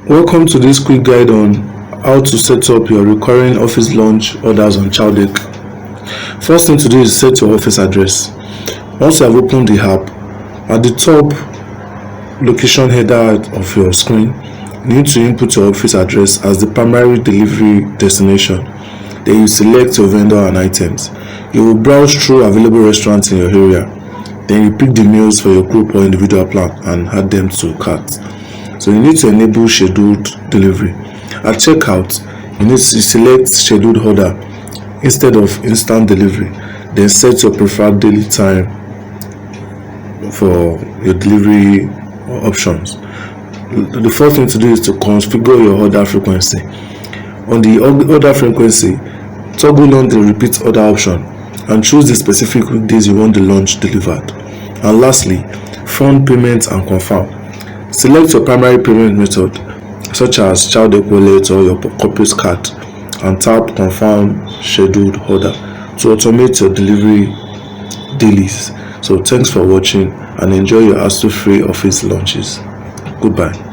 Welcome to this quick guide on how to set up your recurring office lunch orders on Chowdeck. First thing to do is set your office address. Once you have opened the app, at the top location header of your screen, you need to input your office address as the primary delivery destination. Then you select your vendor and items. You will browse through available restaurants in your area. Then you pick the meals for your group or individual plan and add them to cart. So you need to enable scheduled delivery. At checkout, you need to select scheduled order instead of instant delivery. Then set your preferred daily time for your delivery options. The first thing to do is to configure your order frequency. On the order frequency, toggle on the repeat order option and choose the specific weekdays you want the lunch delivered. And lastly, fund payment and confirm. Select your primary payment method such as Chowdeck wallet or your corporate card and tap confirm scheduled order to automate your delivery dailies. So thanks for watching and enjoy your hassle-free office lunches. Goodbye.